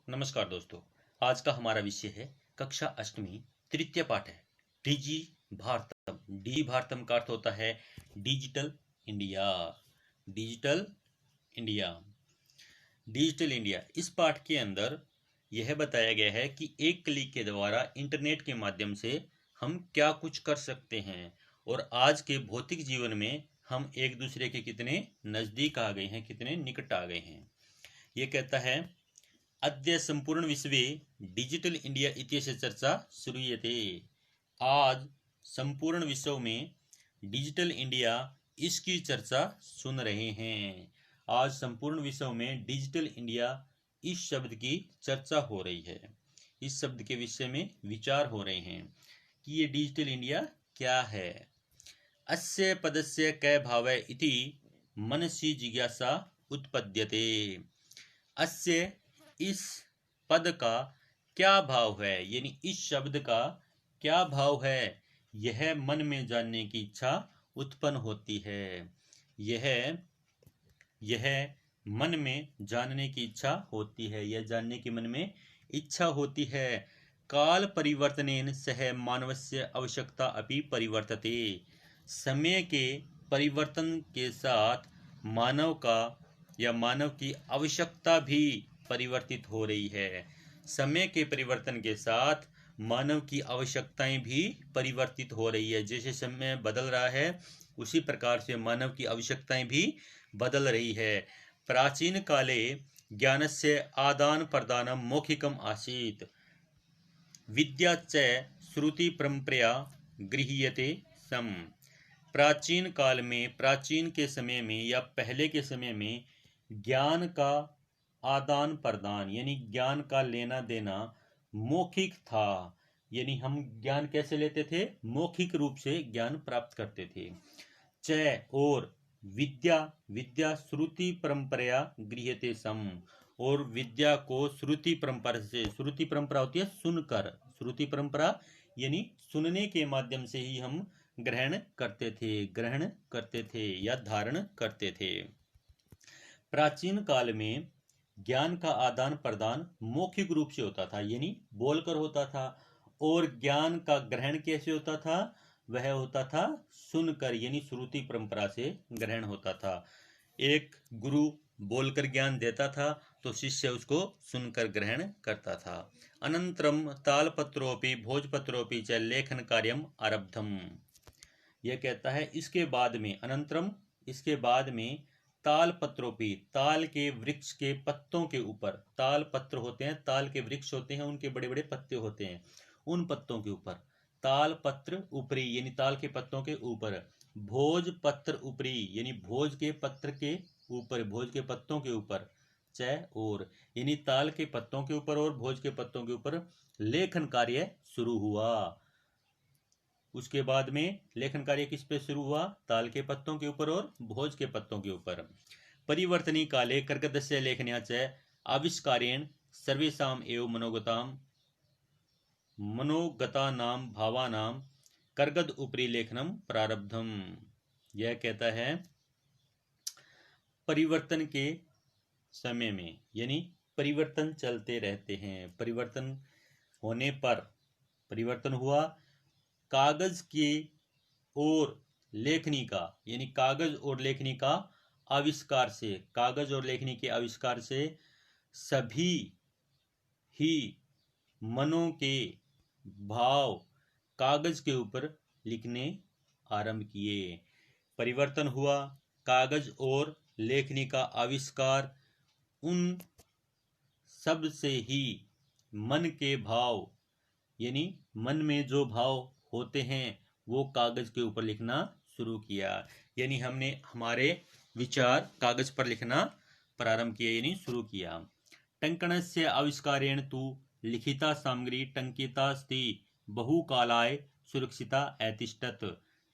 नमस्कार दोस्तों। आज का हमारा विषय है कक्षा अष्टमी तृतीय पाठ है डिजी भारतम। डिजी भारतम का अर्थ होता है digital India. Digital India. Digital India इस पाठ के अंदर यह बताया गया है कि एक क्लिक के द्वारा इंटरनेट के माध्यम से हम क्या कुछ कर सकते हैं और आज के भौतिक जीवन में हम एक दूसरे के कितने नज़दीक आ गए हैं, कितने निकट आ गए हैं। ये कहता है अद्य संपूर्ण विश्वे डिजिटल इंडिया इत्यस्य चर्चा श्रूयते। आज संपूर्ण विश्व में डिजिटल इंडिया इसकी चर्चा सुन रहे हैं। आज संपूर्ण विश्व में डिजिटल इंडिया इस शब्द की चर्चा हो रही है। इस शब्द के विषय में विचार हो रहे हैं कि ये डिजिटल इंडिया क्या है। अस्य पदस्य कै भावः इति मनसि जिज्ञासा उत्पद्यते। अस्य इस पद का क्या भाव है, यानी इस शब्द का क्या भाव है, यह मन में जानने की इच्छा उत्पन्न होती है। यह मन में जानने की इच्छा होती है, यह जानने की मन में इच्छा होती है। काल परिवर्तनेन सह मानवस्य आवश्यकता अपि परिवर्तते। समय के परिवर्तन के साथ मानव का या मानव की आवश्यकता भी परिवर्तित हो रही है। समय के परिवर्तन के साथ मानव की आवश्यकताएं भी परिवर्तित हो रही है। जैसे समय बदल रहा है उसी प्रकार से मानव की आवश्यकताएं भी बदल रही है। प्राचीन काले ज्ञानस्य आदान प्रदानम मौखिकम आसीत् विद्या च श्रुति परंपरा गृह्यते सम। प्राचीन काल में, प्राचीन के समय में या पहले के समय में ज्ञान का आदान प्रदान यानी ज्ञान का लेना देना मौखिक था। यानी हम ज्ञान कैसे लेते थे? मौखिक रूप से ज्ञान प्राप्त करते थे। च और विद्या, विद्या श्रुति परंपरा गृह्यते सम, और विद्या को श्रुति परंपरा से, श्रुति परंपरा होती है सुनकर, श्रुति परंपरा यानी सुनने के माध्यम से ही हम ग्रहण करते थे या धारण करते थे। प्राचीन काल में ज्ञान का आदान प्रदान मौखिक रूप से होता था, यानी बोलकर होता था। और ज्ञान का ग्रहण कैसे होता था? वह होता था सुनकर, यानी श्रुति परंपरा से ग्रहण होता था। एक गुरु बोलकर ज्ञान देता था तो शिष्य उसको सुनकर ग्रहण करता था। अनंतरम तालपत्रोपि भोजपत्रोपि च लेखन कार्यम आरब्धम। यह कहता है इसके बाद में, अनंतरम इसके बाद में, ताल पत्रोपी, ताल के वृक्ष के पत्तों के ऊपर, ताल पत्र होते हैं, ताल के वृक्ष होते हैं, उनके बड़े बड़े पत्ते होते हैं, उन पत्तों के ऊपर ताल पत्र ऊपरी यानी ताल के पत्तों के ऊपर, भोज पत्र ऊपरी यानी भोज के पत्र के ऊपर, भोज के पत्तों के ऊपर, च और यानी ताल के पत्तों के ऊपर और भोज के पत्तों के ऊपर लेखन कार्य शुरू हुआ। उसके बाद में लेखन कार्य किस पे शुरू हुआ? ताल के पत्तों के ऊपर और भोज के पत्तों के ऊपर। परिवर्तनी काले कर्कटस्य लेखन्या च आविष्कारेण सर्वेषाम एव मनोगतानाम भावानाम कर्गद उपरी लेखनम प्रारब्धम। यह कहता है परिवर्तन के समय में, यानी परिवर्तन चलते रहते हैं, परिवर्तन होने पर, परिवर्तन हुआ कागज की और लेखनी का, यानी कागज और लेखनी का आविष्कार से, कागज और लेखनी के आविष्कार से सभी ही मनों के भाव कागज के ऊपर लिखने आरंभ किए। परिवर्तन हुआ, कागज और लेखनी का आविष्कार, उन सब से ही मन के भाव यानी मन में जो भाव होते हैं वो कागज के ऊपर लिखना शुरू किया। यानी हमने हमारे विचार कागज पर लिखना प्रारंभ किया, यानी शुरू किया। टंकणस्य आविष्कारेण तु लिखिता सामग्री टंकितास्ति बहुकालाय सुरक्षिता ऐतिष्ठत।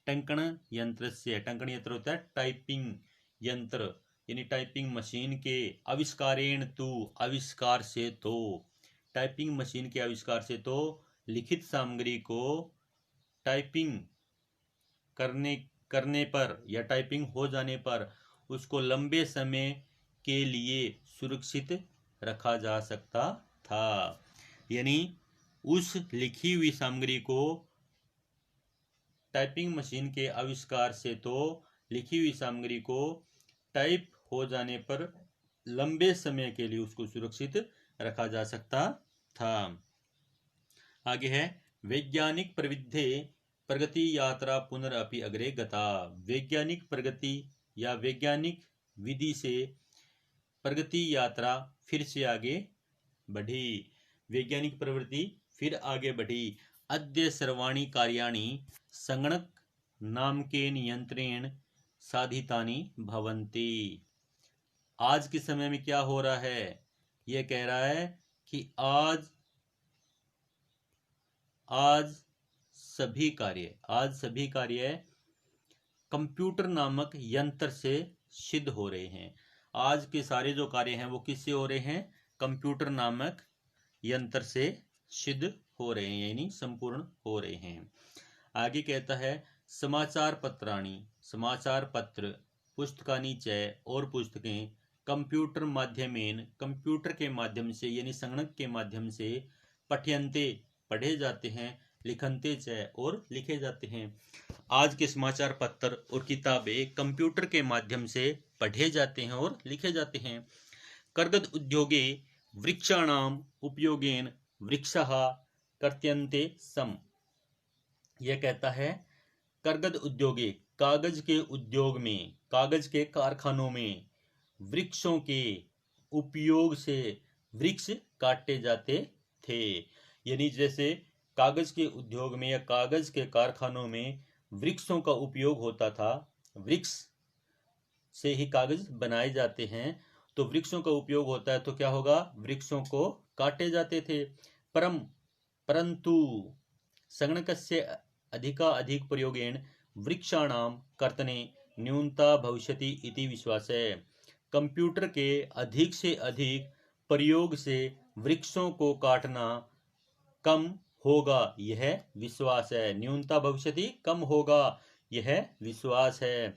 टंकण यंत्रस्य, टंकण यंत्र होता है टाइपिंग यंत्र यानी टाइपिंग मशीन के, आविष्कारेण तु आविष्कार से तो, टाइपिंग मशीन के आविष्कार से तो लिखित सामग्री को टाइपिंग करने पर या टाइपिंग हो जाने पर उसको लंबे समय के लिए सुरक्षित रखा जा सकता था। यानी उस लिखी हुई सामग्री को टाइपिंग मशीन के आविष्कार से तो लिखी हुई सामग्री को टाइप हो जाने पर लंबे समय के लिए उसको सुरक्षित रखा जा सकता था। आगे है वैज्ञानिक प्रविधि प्रगति यात्रा पुनरअपि अग्रे गता। वैज्ञानिक प्रगति या वैज्ञानिक विधि से प्रगति यात्रा फिर से आगे बढ़ी। वैज्ञानिक प्रवृत्ति फिर आगे बढ़ी। अद्य सर्वाणि कार्याणि संगणक नामकेन यंत्रेण साधितानि भवन्ति। आज के समय में क्या हो रहा है, यह कह रहा है कि आज सभी कार्य कंप्यूटर नामक यंत्र से सिद्ध हो रहे हैं। आज के सारे जो कार्य हैं वो किससे हो रहे हैं, कंप्यूटर नामक यंत्र से सिद्ध हो रहे हैं, यानी संपूर्ण हो रहे हैं। आगे कहता है समाचार पत्र पुस्तकानि च और पुस्तकें कंप्यूटर माध्यमेन कंप्यूटर के माध्यम से यानी संगणक के माध्यम से पठ्यन्ते पढ़े जाते हैं, लिखन्ते च और लिखे जाते हैं। आज के समाचार पत्र और किताबें कंप्यूटर के माध्यम से पढ़े जाते हैं और लिखे जाते हैं। कर्गद उद्योगे वृक्षाणाम उपयोगेन वृक्षः कर्त्यन्ते सम। यह कहता है कर्गद उद्योगे कागज के उद्योग में, कागज के कारखानों में वृक्षों के उपयोग से वृक्ष काटे जाते थे। यानी जैसे कागज के उद्योग में या कागज के कारखानों में वृक्षों का उपयोग होता था, वृक्ष से ही कागज बनाए जाते हैं, तो वृक्षों का उपयोग होता है तो क्या होगा, वृक्षों को काटे जाते थे। परंतु संगणकस्य अधिक प्रयोगेण वृक्षाणाम कर्तने न्यूनता भविष्यति इति विश्वास है। कंप्यूटर के अधिक से अधिक प्रयोग से वृक्षों को काटना कम होगा, यह विश्वास है। न्यूनता भविष्यति कम होगा, यह विश्वास है।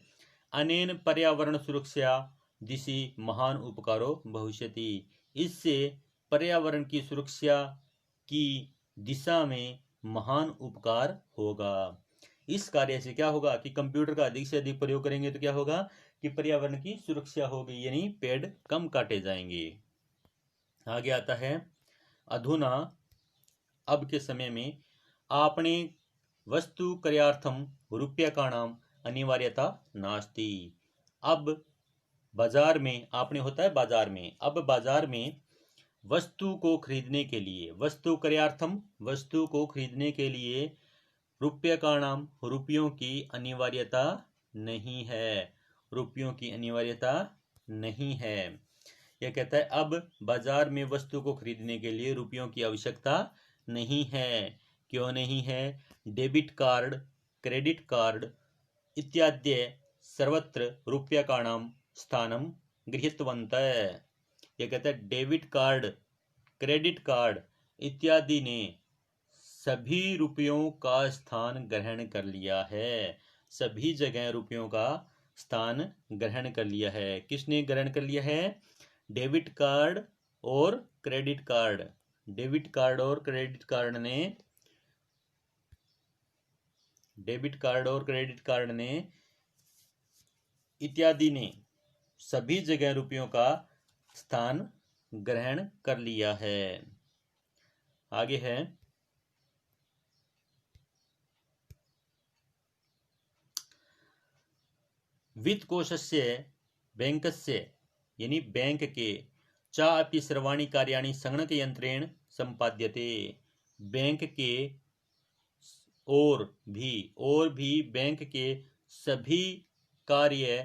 अनेन पर्यावरण सुरक्षा दिशि महान उपकारो भविष्यति। इससे पर्यावरण की सुरक्षा की दिशा में महान उपकार होगा। इस कार्य से क्या होगा कि कंप्यूटर का अधिक से अधिक प्रयोग करेंगे तो क्या होगा कि पर्यावरण की सुरक्षा होगी, यानी पेड़ कम काटे जाएंगे। आगे आता है अधुना, अब के समय में आपने वस्तु क्रयार्थम रूप्यकाणाम अनिवार्यता नास्ति। अब बाजार में, आपने होता है बाजार में, अब बाजार में वस्तु को खरीदने के लिए, वस्तु क्रयार्थम वस्तु को खरीदने के लिए रूप्यकाणाम रुपयों की अनिवार्यता नहीं है, रुपयों की अनिवार्यता नहीं है। यह कहता है अब बाजार में वस्तु को खरीदने के लिए रुपयों की आवश्यकता नहीं है। क्यों नहीं है? डेबिट कार्ड, क्रेडिट कार्ड इत्यादि सर्वत्र रूप्यकाणाम स्थानम गृहीतवन्तः। यह कहता है डेबिट कार्ड, क्रेडिट कार्ड इत्यादि ने सभी रुपयों का स्थान ग्रहण कर लिया है। सभी जगह रुपयों का स्थान ग्रहण कर लिया है। किसने ग्रहण कर लिया है? डेबिट कार्ड और क्रेडिट कार्ड। डेबिट कार्ड और क्रेडिट कार्ड ने, डेबिट कार्ड और क्रेडिट कार्ड ने इत्यादि ने सभी जगह रुपयों का स्थान ग्रहण कर लिया है। आगे है वित्त कोशस्य बैंकस्य यानी बैंक के चा अपि सर्वाणि कार्याणि संगणक यंत्रेण संपाद्यते। बैंक के और भी बैंक के सभी कार्य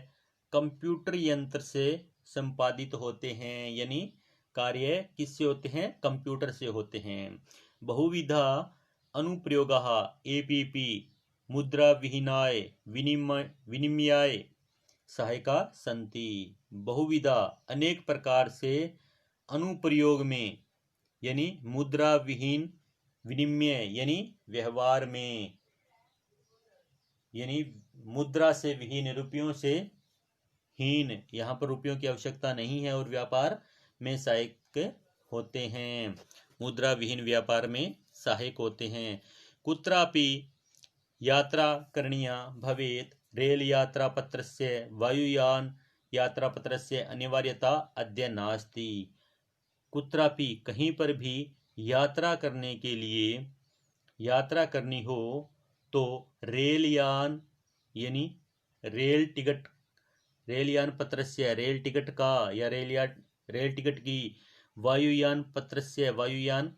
कंप्यूटर यंत्र से संपादित होते हैं। यानी कार्य किससे होते हैं? कंप्यूटर से होते हैं। बहुविधा अनुप्रयोगाः एपीपी मुद्रा विहीनाय विनिमयाय सहायका संति। बहुविधा अनेक प्रकार से अनुप्रयोग में यानी मुद्रा विहीन विनिमय यानी व्यवहार में, यानी मुद्रा से विहीन, रुपयों से हीन, यहाँ पर रुपयों की आवश्यकता नहीं है और व्यापार में सहायक होते हैं, मुद्रा विहीन व्यापार में सहायक होते हैं। कुत्रापि यात्रा करणीया भवेत् रेल यात्रा पत्रस्य वायुयान यात्रा पत्रस्य अनिवार्यता अद्य नास्ति। कुत्रापि कहीं पर भी यात्रा करने के लिए यात्रा करनी हो तो रेलयान यानी रेल टिकट, रेलयान पत्रस्य रेल टिकट का या रेल टिकट की, वायुयान पत्रस्य वायुयान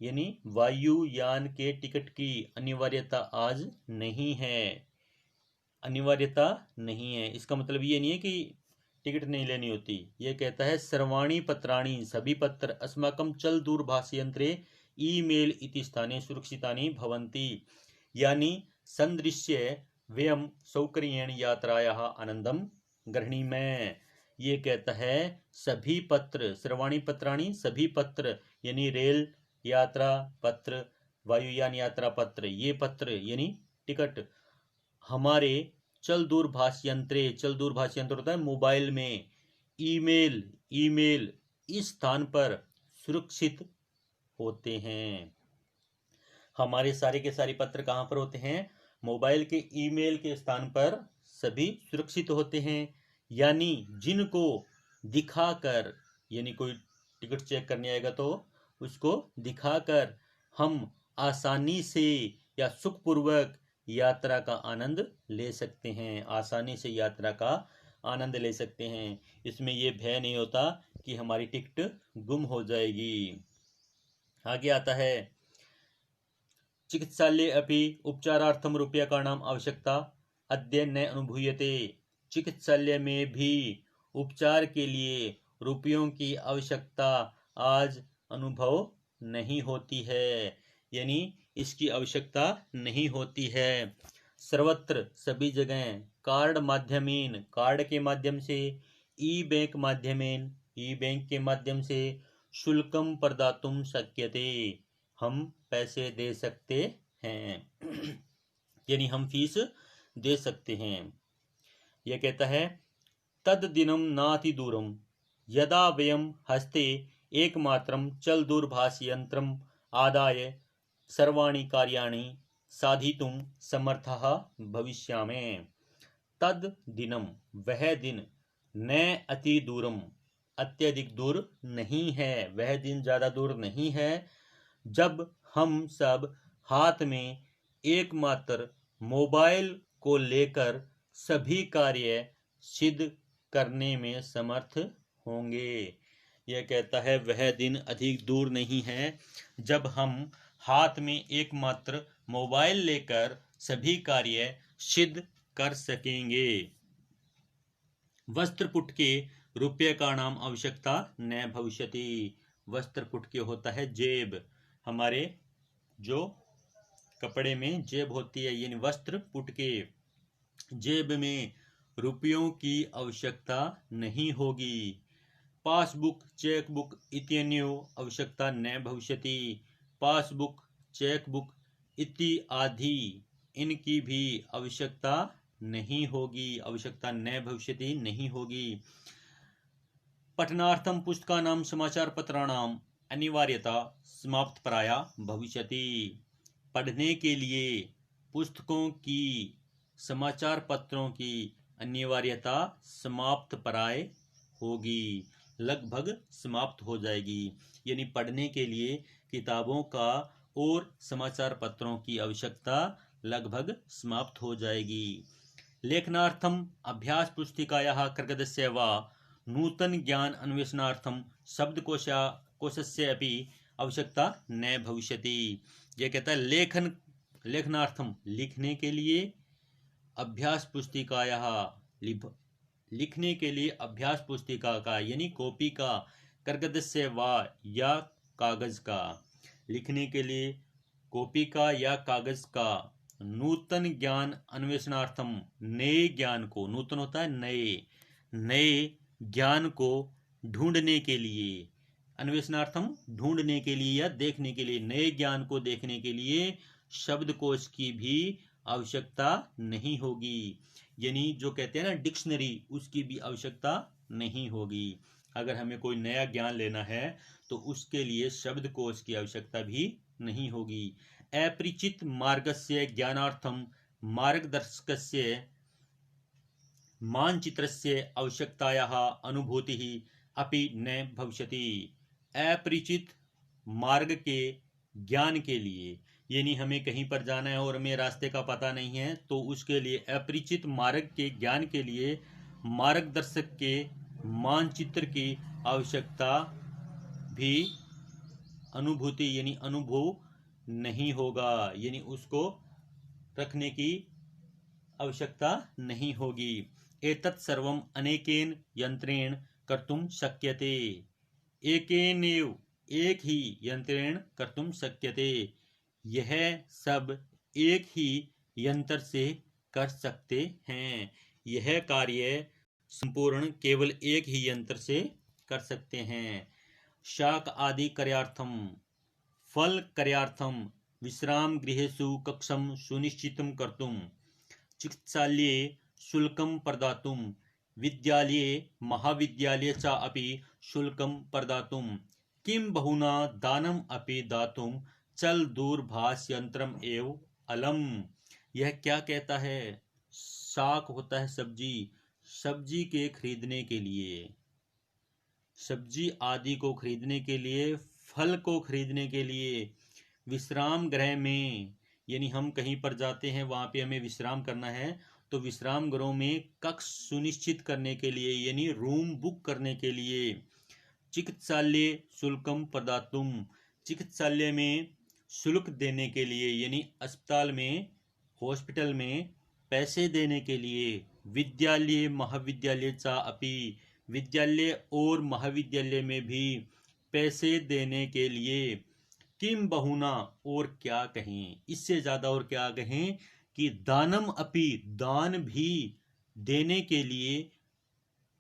यानी वायुयान के टिकट की अनिवार्यता आज नहीं है। अनिवार्यता नहीं है इसका मतलब ये नहीं है कि टिकट नहीं लेनी होती। ये कहता है सर्वाणी पत्राणि सभी पत्र अस्माकं चल दूरभाषयंत्रे ईमेल इति स्थाने सुरक्षितानि भवन्ति, यानी संदृश्य वयम सौकर्येण यात्रायाः आनंदम ग्रहणीमः। ये कहता है सभी पत्र, सर्वाणी पत्राणि सभी पत्र यानी रेल यात्रा पत्र, वायुयान यात्रा पत्र, ये पत्र यानी टिकट हमारे चल दूरभाष यंत्रे, चल दूरभाष यंत्र होता है मोबाइल में, ईमेल इस स्थान पर सुरक्षित होते हैं। हमारे सारे के सारे पत्र कहाँ पर होते हैं? मोबाइल के ईमेल के स्थान पर सभी सुरक्षित होते हैं। यानी जिनको दिखाकर, यानी कोई टिकट चेक करने आएगा तो उसको दिखाकर हम आसानी से या सुखपूर्वक यात्रा का आनंद ले सकते हैं, आसानी से यात्रा का आनंद ले सकते हैं। इसमें यह भय नहीं होता कि हमारी टिकट गुम हो जाएगी। आगे आता है चिकित्सालय अपि उपचारार्थम रूप्यकाणाम आवश्यकता अद्य न अनुभूयते। चिकित्सालय में भी उपचार के लिए रुपयों की आवश्यकता आज अनुभव नहीं होती है, यानी इसकी आवश्यकता नहीं होती है। सर्वत्र सभी जगह कार्ड माध्यमेन, कार्ड के माध्यम से, ई बैंक माध्यमेन, ई बैंक के माध्यम से शुल्कम प्रदातुम शक्यते, हम पैसे दे सकते हैं यानी हम फीस दे सकते हैं। यह कहता है तद दिनम नाति दूरम यदा वयम हस्ते एकमात्रम चल दूरभाष यंत्रम आदाय सर्वाणि कार्याणि साधितुम समर्थः भविष्यामि। तद दिनम वह दिन, न अति दूरम अत्यधिक दूर नहीं है, वह दिन ज्यादा दूर नहीं है जब हम सब हाथ में एकमात्र मोबाइल को लेकर सभी कार्य सिद्ध करने में समर्थ होंगे। यह कहता है वह दिन अधिक दूर नहीं है जब हम हाथ में एकमात्र मोबाइल लेकर सभी कार्य सिद्ध कर सकेंगे। वस्त्रपुट के रुपये का नाम आवश्यकता न भविष्यति। वस्त्रपुट के होता है जेब, हमारे जो कपड़े में जेब होती है, यानी वस्त्र पुट के जेब में रुपयों की आवश्यकता नहीं होगी। पासबुक चेकबुक इत्यन्यो आवश्यकता न भविष्यति। पासबुक चेकबुक इत्यादि इनकी भी आवश्यकता नहीं होगी, आवश्यकता न भविष्यति नहीं होगी। पठनार्थम पुस्तकानां समाचार पत्राणाम अनिवार्यता समाप्त प्राया भविष्यति। पढ़ने के लिए पुस्तकों की, समाचार पत्रों की अनिवार्यता समाप्त प्राय होगी, लगभग समाप्त हो जाएगी। यानी पढ़ने के लिए किताबों का और समाचार पत्रों की आवश्यकता लगभग समाप्त हो जाएगी। लेखनार्थम अभ्यास पुस्तिकायाः कर्गदस्य वा नूतन ज्ञान अन्वेषणार्थम शब्दकोशस्य अपि आवश्यकता न भविष्यति। यह कहता है लेखनार्थम लिखने के लिए, अभ्यास पुस्तिकायाः लिखने के लिए अभ्यास पुस्तिका का यानी कॉपी का, कर्गदस्य वा या कागज का, लिखने के लिए कॉपी का या कागज का। नूतन ज्ञान अन्वेषणार्थम नए ज्ञान को, नूतन होता है नए ज्ञान को ढूंढने के लिए, अन्वेषणार्थम ढूंढने के लिए या देखने के लिए, नए ज्ञान को देखने के लिए शब्दकोश की भी आवश्यकता नहीं होगी। यानी जो कहते हैं ना डिक्शनरी, उसकी भी आवश्यकता नहीं होगी। अगर हमें कोई नया ज्ञान लेना है तो उसके लिए शब्दकोश की आवश्यकता भी नहीं होगी। अपरिचित मार्गस्य ज्ञानार्थम मार्गदर्शकस्य मानचित्रस्य आवश्यकतायाः अनुभूतिः अपि न भविष्यति। अपरिचित मार्ग के ज्ञान के लिए, यानी हमें कहीं पर जाना है और हमें रास्ते का पता नहीं है, तो उसके लिए अपरिचित मार्ग के ज्ञान के लिए मार्गदर्शक के मानचित्र की आवश्यकता भी अनुभूति यानी अनुभव नहीं होगा, यानी उसको रखने की आवश्यकता नहीं होगी। एतत् सर्वम् अनेकेन यंत्रेण कर्तुं शक्यते। एकेनैव एक ही यंत्रेण कर्तुं शक्यते। यह सब एक ही यंत्र से कर सकते हैं। यह कार्य संपूर्ण केवल एक ही यंत्र से कर सकते हैं। शाक आदि कार्यार्थम फल कार्यार्थम विश्राम गृहेषु कक्षं सुनिश्चितं कर्तुं चिकित्सालये शुल्कं प्रदातुं विद्यालये महाविद्यालये च अपि शुल्कं प्रदातुं किं बहुना दानम् अपि दातुं चल दूरभाष यंत्रम एव अलम। यह क्या कहता है? शाक होता है सब्जी, सब्जी के खरीदने के लिए, सब्जी आदि को खरीदने के लिए, फल को खरीदने के लिए, विश्राम गृह में, यानी हम कहीं पर जाते हैं वहां पे हमें विश्राम करना है, तो विश्राम गृहों में कक्ष सुनिश्चित करने के लिए यानी रूम बुक करने के लिए। चिकित्सालय शुल्कम प्रदातुम, चिकित्सालय में शुल्क देने के लिए यानी अस्पताल में हॉस्पिटल में पैसे देने के लिए। विद्यालय महाविद्यालय चा अपि, विद्यालय और महाविद्यालय में भी पैसे देने के लिए। किम बहुना, और क्या कहें, इससे ज्यादा और क्या कहें कि दानम अपि, दान भी देने के लिए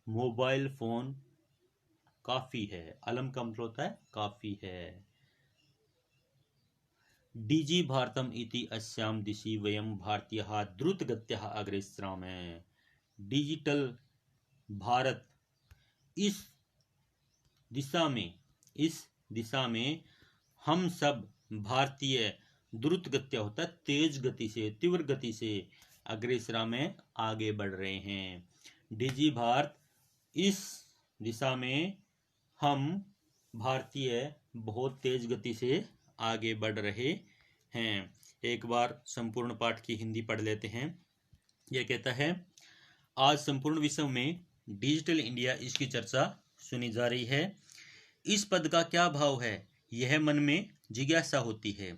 मोबाइल फोन काफी है। अलम का मतलब होता है काफी है। डीजी भारतम इति अस्याम दिशि वयम भारतीयः द्रुतगत्या अग्रे सरामः। डिजिटल भारत, इस दिशा में हम सब भारतीय द्रुत गत्या होता है तेज गति से, तीव्र गति से अग्रेसरा में आगे बढ़ रहे हैं। डीजी भारत, इस दिशा में हम भारतीय बहुत तेज गति से आगे बढ़ रहे हैं। एक बार संपूर्ण पाठ की हिंदी पढ़ लेते हैं। यह कहता है, आज संपूर्ण विश्व में डिजिटल इंडिया, इसकी चर्चा सुनी जा रही है। इस पद का क्या भाव है, यह मन में जिज्ञासा होती है।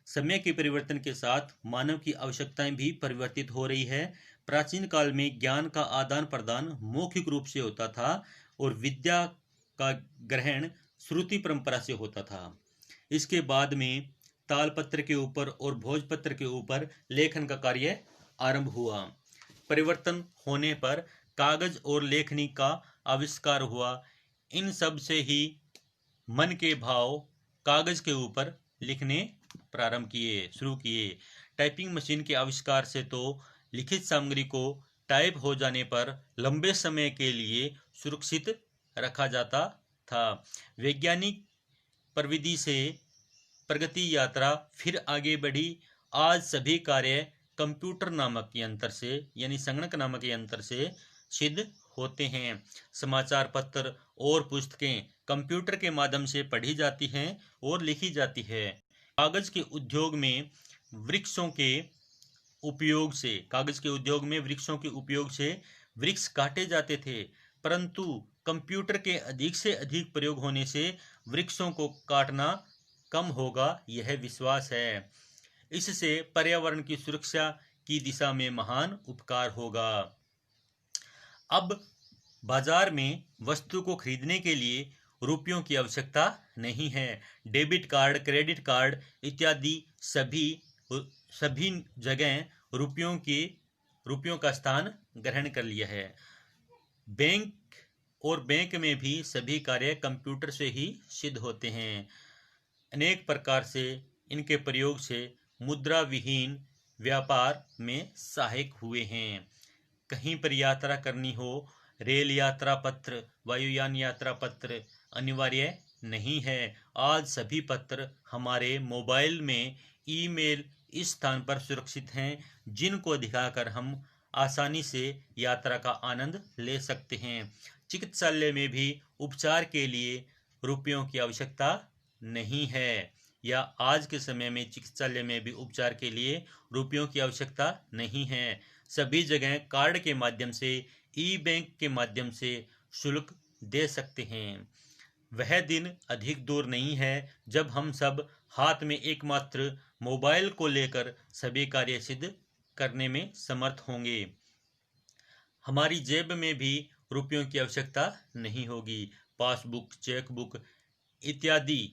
समय के परिवर्तन के साथ मानव की आवश्यकताएं भी परिवर्तित हो रही है। प्राचीन काल में ज्ञान का आदान प्रदान मौखिक रूप से होता था और विद्या का ग्रहण श्रुति परंपरा से होता था। इसके बाद में तालपत्र के ऊपर और भोजपत्र के ऊपर लेखन का कार्य आरंभ हुआ। परिवर्तन होने पर कागज और लेखनी का आविष्कार हुआ। इन सब से ही मन के भाव कागज के ऊपर लिखने प्रारंभ किए, शुरू किए। टाइपिंग मशीन के आविष्कार से तो लिखित सामग्री को टाइप हो जाने पर लंबे समय के लिए सुरक्षित रखा जाता था। वैज्ञानिक प्रविधि से प्रगति यात्रा फिर आगे बढ़ी। आज सभी कार्य कंप्यूटर नामक यंत्र से यानी संगणक नामक यंत्र से सिद्ध होते हैं। समाचार पत्र और पुस्तकें कंप्यूटर के माध्यम से पढ़ी जाती हैं और लिखी जाती है। कागज के उद्योग में वृक्षों के उपयोग से वृक्ष काटे जाते थे, परंतु कंप्यूटर के अधिक से अधिक प्रयोग होने से वृक्षों को काटना कम होगा, यह विश्वास है। इससे पर्यावरण की सुरक्षा की दिशा में महान उपकार होगा। अब बाजार में वस्तु को खरीदने के लिए रुपयों की आवश्यकता नहीं है। डेबिट कार्ड, क्रेडिट कार्ड इत्यादि सभी जगह रुपयों का स्थान ग्रहण कर लिया है। बैंक में भी सभी कार्य कंप्यूटर से ही सिद्ध होते हैं। अनेक प्रकार से इनके प्रयोग से मुद्रा विहीन व्यापार में सहायक हुए हैं। कहीं पर यात्रा करनी हो, रेल यात्रा पत्र, वायुयान यात्रा पत्र अनिवार्य नहीं है। आज सभी पत्र हमारे मोबाइल में ईमेल इस स्थान पर सुरक्षित हैं जिनको दिखाकर हम आसानी से यात्रा का आनंद ले सकते हैं। चिकित्सालय में भी उपचार के लिए रुपयों की आवश्यकता नहीं है, या आज के समय में चिकित्सालय में भी उपचार के लिए रुपयों की आवश्यकता नहीं है। सभी जगह कार्ड के माध्यम से, ई बैंक के माध्यम से शुल्क दे सकते हैं। वह दिन अधिक दूर नहीं है जब हम सब हाथ में एकमात्र मोबाइल को लेकर सभी कार्य सिद्ध करने में समर्थ होंगे। हमारी जेब में भी रुपयों की आवश्यकता नहीं होगी। पासबुक, चेकबुक इत्यादि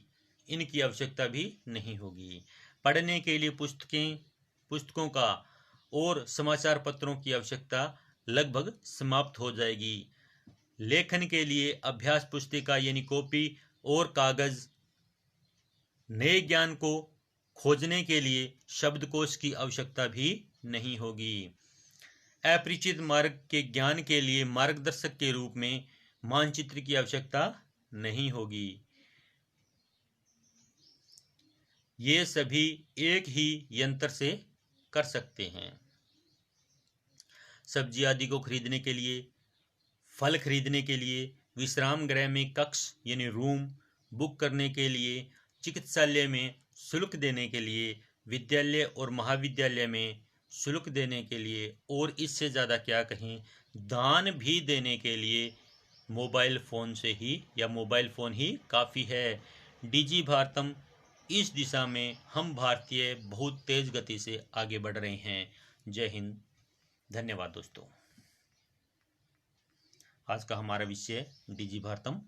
इनकी आवश्यकता भी नहीं होगी। पढ़ने के लिए पुस्तकों का और समाचार पत्रों की आवश्यकता लगभग समाप्त हो जाएगी। लेखन के लिए अभ्यास पुस्तिका यानी कॉपी और कागज, नए ज्ञान को खोजने के लिए शब्दकोश की आवश्यकता भी नहीं होगी। अपरिचित मार्ग के ज्ञान के लिए मार्गदर्शक के रूप में मानचित्र की आवश्यकता नहीं होगी। ये सभी एक ही यंत्र से कर सकते हैं। सब्जी आदि को खरीदने के लिए, फल खरीदने के लिए, विश्राम गृह में कक्ष यानी रूम बुक करने के लिए, चिकित्सालय में शुल्क देने के लिए, विद्यालय और महाविद्यालय में शुल्क देने के लिए, और इससे ज़्यादा क्या कहें, दान भी देने के लिए मोबाइल फ़ोन से ही या मोबाइल फ़ोन ही काफ़ी है। डिजी भारतम, इस दिशा में हम भारतीय बहुत तेज़ गति से आगे बढ़ रहे हैं। जय हिंद, धन्यवाद दोस्तों। आज का हमारा विषय डिजी भारतम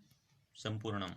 संपूर्णम।